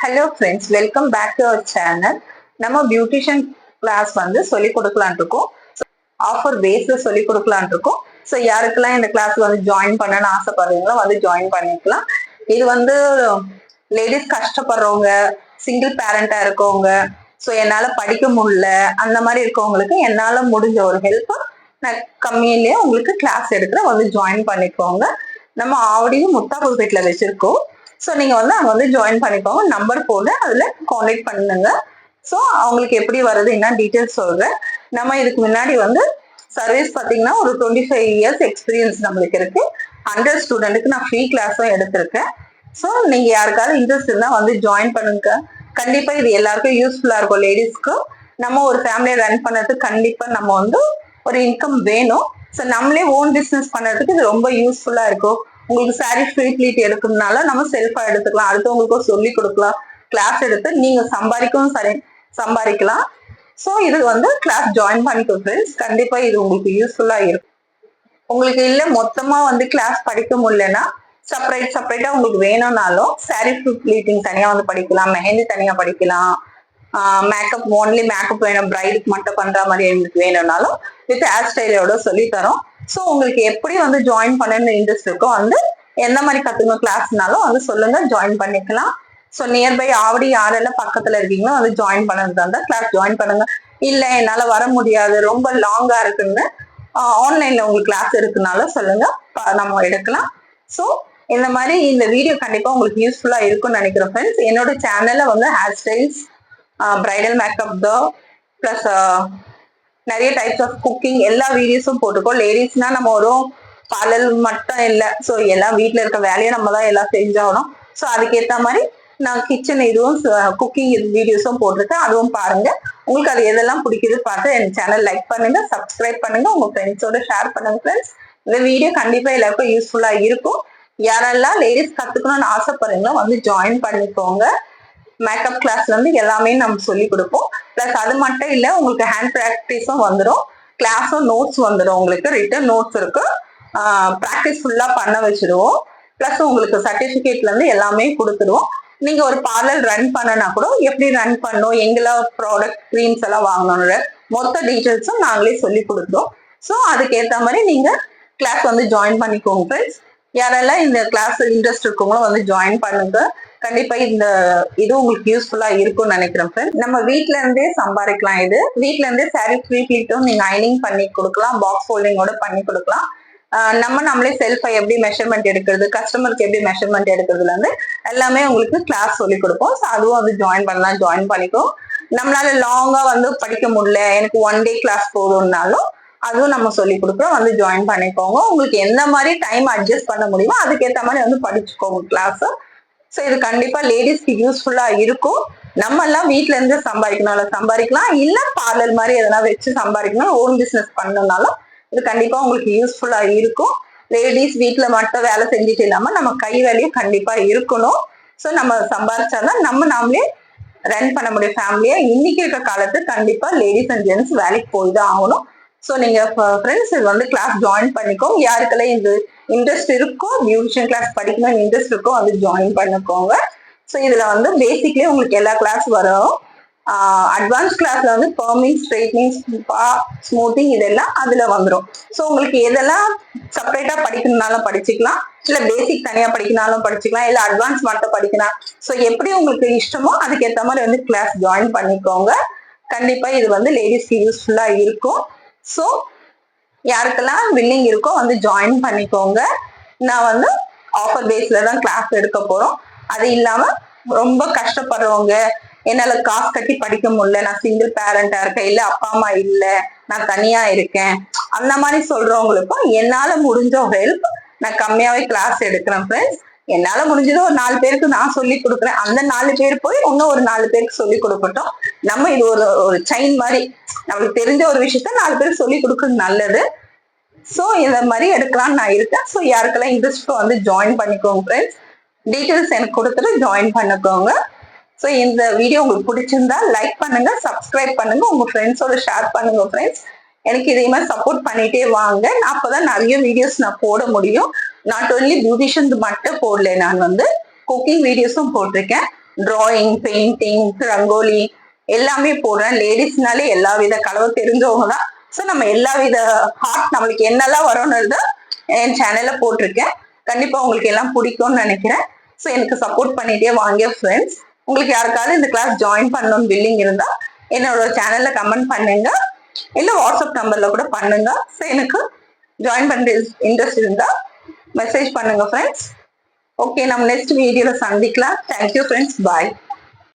Hello friends, welcome back to our channel. நம்ம beautician class வந்து சொல்லி கொடுக்கலான் இருக்கோம். ஆஃபர் பேஸ்ல சொல்லி கொடுக்கலான் இருக்கோம். ஸோ யாருக்கெல்லாம் இந்த கிளாஸ் வந்து ஜாயின் பண்ணணும்னு ஆசைப்படுறீங்களோ வந்து ஜாயின் பண்ணிக்கலாம். இது வந்து லேடிஸ் கஷ்டப்படுறவங்க, சிங்கிள் பேரண்டா இருக்கவங்க, ஸோ என்னால படிக்க முடியல அந்த மாதிரி இருக்கவங்களுக்கு என்னால முடிஞ்ச ஒரு ஹெல்ப் நான் கம்மியிலேயே உங்களுக்கு கிளாஸ் எடுக்கிறேன், வந்து ஜாயின் பண்ணிக்கோங்க. நம்ம ஆடியும் முத்தாபுரப்பேட்ல வச்சிருக்கோம். ஸோ நீங்க வந்து அங்க வந்து ஜாயின் பண்ணிக்கோங்க. நம்பர் போட்டு அதுல கான்டாக்ட் பண்ணுங்க. ஸோ அவங்களுக்கு எப்படி வருது என்ன டீட்டெயில்ஸ் சொல்றேன். நம்ம இதுக்கு முன்னாடி வந்து சர்வீஸ் பார்த்தீங்கன்னா ஒரு 25 இயர்ஸ் எக்ஸ்பீரியன்ஸ் நம்மளுக்கு இருக்கு. 100 ஸ்டூடெண்ட்டுக்கு நான் ஃப்ரீ கிளாஸும் எடுத்திருக்கேன். ஸோ நீங்க யாருக்காவது இன்ட்ரெஸ்ட் இருந்தா வந்து ஜாயின் பண்ணுங்க. கண்டிப்பா இது எல்லாருக்கும் யூஸ்ஃபுல்லா இருக்கும். லேடிஸ்க்கு நம்ம ஒரு ஃபேமிலியை ரன் பண்ணுறதுக்கு கண்டிப்பா நம்ம வந்து ஒரு இன்கம் வேணும். ஸோ நம்மளே ஓன் பிஸ்னஸ் பண்ணுறதுக்கு இது ரொம்ப யூஸ்ஃபுல்லா இருக்கும். உங்களுக்கு சாரி ஃப்ரீ ப்ளீட் எடுக்கணும்னால நம்ம செல்ஃபா எடுத்துக்கலாம், அடுத்தவங்களுக்கும் சொல்லி கொடுக்கலாம். கிளாஸ் எடுத்து நீங்க சம்பாதிக்கலாம். ஸோ இது வந்து கிளாஸ் ஜாயின் பண்ணிக்கோ ஃப்ரெண்ட்ஸ். கண்டிப்பா இது உங்களுக்கு யூஸ்ஃபுல்லா இருக்கும். உங்களுக்கு இல்ல மொத்தமா வந்து கிளாஸ் படிக்க முடியலன்னா செப்பரேட்டா உங்களுக்கு வேணும்னாலும் சாரி ப்ளீட்டிங் தனியா வந்து படிக்கலாம், மெஹந்தி தனியா படிக்கலாம், மேக்கப் ஓன்லி மேக்கப் வேணும், பிரைடுக்கு மட்டும் பண்ற மாதிரி எங்களுக்கு வேணும்னாலும் வித் ஹேர் ஸ்டைலோட சொல்லி தரோம். ஸோ உங்களுக்கு எப்படி வந்து ஜாயின் பண்ணணும்னு இன்ட்ரெஸ்ட் இருக்கோ வந்து எந்த மாதிரி கத்துக்கணும் கிளாஸ்னாலும் வந்து சொல்லுங்க, ஜாயின் பண்ணிக்கலாம். ஸோ நியர்பை ஆவடி யாரெல்லாம் பக்கத்துல இருக்கீங்களோ வந்து ஜாயின் பண்ணதுதான் இருந்தா கிளாஸ் ஜாயின் பண்ணுங்க. இல்ல என்னால வர முடியாது, ரொம்ப லாங்கா இருக்குன்னு ஆன்லைன்ல உங்களுக்கு கிளாஸ் இருக்குனால சொல்லுங்க, நம்ம எடுக்கலாம். ஸோ இந்த மாதிரி இந்த வீடியோ கண்டிப்பா உங்களுக்கு யூஸ்ஃபுல்லா இருக்கும்னு நினைக்கிறேன் ஃப்ரெண்ட்ஸ். என்னோட சேனல்ல வந்து ஹேர் ஸ்டைல்ஸ், பிரைடல் மேக்கப் தான் பிளஸ் நிறைய டைப்ஸ் ஆஃப் குக்கிங் எல்லா வீடியோஸும் போட்டுக்கோம். லேடிஸ்னா நம்ம ஒரு பார்லர் மட்டும் இல்லை, ஸோ எல்லாம் வீட்டில் இருக்க வேலையை நம்ம தான் எல்லாம் செஞ்சாகணும். ஸோ அதுக்கேற்ற மாதிரி நான் கிச்சன் இதுவும் குக்கிங் வீடியோஸும் போட்டிருக்கேன், அதுவும் பாருங்க. உங்களுக்கு அது எதெல்லாம் பிடிக்குது பார்த்து என் சேனல் லைக் பண்ணுங்க, சப்ஸ்கிரைப் பண்ணுங்க, உங்க ஃப்ரெண்ட்ஸோட ஷேர் பண்ணுங்க ஃப்ரெண்ட்ஸ். இந்த வீடியோ கண்டிப்பா எல்லாருக்கும் யூஸ்ஃபுல்லா இருக்கும். யாரெல்லாம் லேடிஸ் கத்துக்கணும்னு ஆசைப்படுறீங்களோ வந்து ஜாயின் பண்ணிக்கோங்க. மேக்கப் கிளாஸ்ல வந்து எல்லாமே நம்ம சொல்லி கொடுப்போம். பிளஸ் அது மட்டும் இல்ல, உங்களுக்கு ஹேண்ட் ப்ராக்டிஸும் வந்துடும், கிளாஸும் நோட்ஸ் வந்துடும். உங்களுக்கு ரிட்டன் நோட்ஸ் இருக்கு, ப்ராக்டிஸ் ஃபுல்லா பண்ண வச்சிருவோம். பிளஸ் உங்களுக்கு சர்டிபிகேட்ல இருந்து எல்லாமே கொடுத்துருவோம். நீங்க ஒரு பார்லர் ரன் பண்ணனா கூட எப்படி ரன் பண்ணும், எங்கெல்லாம் ப்ராடக்ட் க்ரீம்ஸ் எல்லாம் வாங்கணும்ன்ற மொத்த டீட்டெயில்ஸும் நாங்களே சொல்லி கொடுக்குறோம். ஸோ அதுக்கேற்ற மாதிரி நீங்க கிளாஸ் வந்து ஜாயின் பண்ணிக்கோங்க ஃப்ரெண்ட்ஸ். யாரெல்லாம் இந்த கிளாஸ் இன்ட்ரெஸ்ட் இருக்கவங்களோ வந்து ஜாயின் பண்ணுங்க. கண்டிப்பா இந்த இது உங்களுக்கு யூஸ்ஃபுல்லா இருக்கும்னு நினைக்கிறேன் ஃப்ரெண்ட்ஸ். நம்ம வீட்ல இருந்தே சம்பாதிக்கலாம். இது வீட்ல இருந்தே சாரி ஃப்ரீ ப்ளீட்டும் நீங்க அயனிங் பண்ணி கொடுக்கலாம், பாக்ஸ் ஃபோல்டிங்கோட பண்ணி கொடுக்கலாம். நம்மளே செல்ஃபை எப்படி மெஷர்மெண்ட் எடுக்கிறது, கஸ்டமருக்கு எப்படி மெஷர்மெண்ட் எடுக்கிறதுல இருந்து எல்லாமே உங்களுக்கு கிளாஸ் சொல்லி கொடுப்போம். ஸோ அதுவும் வந்து ஜாயின் பண்ணலாம், ஜாயின் பண்ணிக்கோ. நம்மளால லாங்கா வந்து படிக்க முடியல, எனக்கு 1 டே கிளாஸ் போதும்னாலும் அதுவும் நம்ம சொல்லி கொடுக்குறோம், வந்து ஜாயின் பண்ணிக்கோங்க. உங்களுக்கு எந்த மாதிரி டைம் அட்ஜஸ்ட் பண்ண முடியுமோ அதுக்கேற்ற மாதிரி வந்து படிச்சுக்கோங்க கிளாஸ். ஸோ இது கண்டிப்பா லேடிஸ்க்கு யூஸ்ஃபுல்லா இருக்கும். நம்ம எல்லாம் வீட்டுல இருந்து சம்பாதிக்கலாம், இல்ல பார்லர் மாதிரி எதனா வச்சு சம்பாதிக்கணும், ஓன் பிசினஸ் பண்ணனாலும் இது கண்டிப்பா உங்களுக்கு யூஸ்ஃபுல்லா இருக்கும். லேடிஸ் வீட்டுல மட்டும் வேலை செஞ்சுட்டு இல்லாம நம்ம கை வேலையும் கண்டிப்பா இருக்கணும். ஸோ நம்ம சம்பாதிச்சாதான் நாமளே ரன் பண்ண முடியும் ஃபேமிலியா. இன்னைக்கு இருக்க காலத்து கண்டிப்பா லேடிஸ் அண்ட் ஜென்ட்ஸ் வேலைக்கு போய் தான் ஆகணும். ஸோ நீங்க ஃப்ரெண்ட்ஸ் இது வந்து கிளாஸ் ஜாயின் பண்ணிக்கோங்க. யாருக்கெல்லாம் இந்த இன்ட்ரெஸ்ட் இருக்கோ, பியூட்டிஷியன் கிளாஸ் படிக்கணும்னு இன்ட்ரெஸ்ட் இருக்கோ வந்து ஜாயின் பண்ணிக்கோங்க. ஸோ இதுல வந்து பேசிக்லயே உங்களுக்கு எல்லா கிளாஸ் வரும். அட்வான்ஸ் கிளாஸ்ல வந்து பர்மிங், ஸ்ட்ரைட்னிங், ஸ்மூத்திங் இதெல்லாம் அதுல வந்துடும். ஸோ உங்களுக்கு எதெல்லாம் செப்பரேட்டா படிக்கணும்னாலும் படிச்சுக்கலாம், இல்ல பேசிக் தனியா படிக்கனாலும் படிச்சுக்கலாம், இல்ல அட்வான்ஸ் மட்டும் படிக்கலாம். ஸோ எப்படி உங்களுக்கு இஷ்டமோ அதுக்கேற்ற மாதிரி வந்து கிளாஸ் ஜாயின் பண்ணிக்கோங்க. கண்டிப்பா இது வந்து லேடிஸ்க்கு யூஸ்ஃபுல்லா இருக்கும். ஸோ யாருக்கெல்லாம் வில்லிங் இருக்கோ வந்து ஜாயின் பண்ணிக்கோங்க. நான் வந்து ஆஃபர் பேஸ்ல தான் கிளாஸ் எடுக்க போறோம். அது இல்லாம ரொம்ப கஷ்டப்படுறவங்க, என்னால காசு கட்டி படிக்க முடியல, நான் சிங்கிள் பேரண்டா இருக்கேன், இல்ல அப்பா அம்மா இல்ல, நான் தனியா இருக்கேன், அந்த மாதிரி சொல்றவங்களுக்கும் என்னால முடிஞ்ச ஹெல்ப் நான் கம்மியாவே கிளாஸ் எடுக்கிறேன் ஃப்ரெண்ட்ஸ். என்னால முடிஞ்சதோ ஒரு 4 பேருக்கு நான் சொல்லி கொடுக்குறேன். அந்த 4 பேர் போய் இன்னும் ஒரு 4 பேருக்கு சொல்லி கொடுக்கட்டும். நம்ம இது ஒரு செயின் மாதிரி, நம்மளுக்கு தெரிஞ்ச ஒரு விஷயத்த 4 பேருக்கு சொல்லி கொடுக்கறது நல்லது. ஸோ இந்த மாதிரி எடுக்கலாம்னு நான் இருக்கேன். ஸோ யாருக்கெல்லாம் இன்ட்ரெஸ்ட் வந்து ஜாயின் பண்ணிக்கோங்க ஃப்ரெண்ட்ஸ். டீட்டெயில்ஸ் எனக்கு கொடுத்துட்டு ஜாயின் பண்ணிக்கோங்க. ஸோ இந்த வீடியோ உங்களுக்கு பிடிச்சிருந்தா லைக் பண்ணுங்க, சப்ஸ்கிரைப் பண்ணுங்க, உங்க ஃப்ரெண்ட்ஸோட ஷேர் பண்ணுங்க ஃப்ரெண்ட்ஸ். எனக்கு இதே மாதிரி சப்போர்ட் பண்ணிட்டே வாங்க. அப்பதான் நிறைய வீடியோஸ் நான் போட முடியும். நாட் ஓன்லி பியூட்டிஷியன் மட்டும் போடல, நான் வந்து குக்கிங் வீடியோஸும் போட்டிருக்கேன். டிராயிங், பெயிண்டிங், ரங்கோலி எல்லாமே போடுறேன். லேடிஸ்னாலே எல்லா வித கலவை தெரிஞ்சவங்க தான். ஸோ நம்ம எல்லா வித ஹார்ட் நம்மளுக்கு என்னெல்லாம் வரும்னு என் சேனல்ல போட்டிருக்கேன். கண்டிப்பா உங்களுக்கு எல்லாம் பிடிக்கும்னு நினைக்கிறேன். ஸோ எனக்கு சப்போர்ட் பண்ணிட்டே வாங்க ஃப்ரெண்ட்ஸ். உங்களுக்கு யாருக்காவது இந்த கிளாஸ் ஜாயின் பண்ணணும்னு வில்லிங் இருந்தா என்னோட சேனல்ல கமெண்ட் பண்ணுங்க, இல்ல வாட்ஸ்அப் நம்பர்ல கூட பண்ணுங்க. ஸோ எனக்கு ஜாயின் பண்ற இன்ட்ரெஸ்ட் இருந்தா மெசேஜ் பண்ணுங்க ஃப்ரெண்ட்ஸ். ஓகே, நம்ம நெக்ஸ்ட் வீடியோல சந்திக்கலாம். தேங்க்யூ ஃப்ரெண்ட்ஸ், பாய்.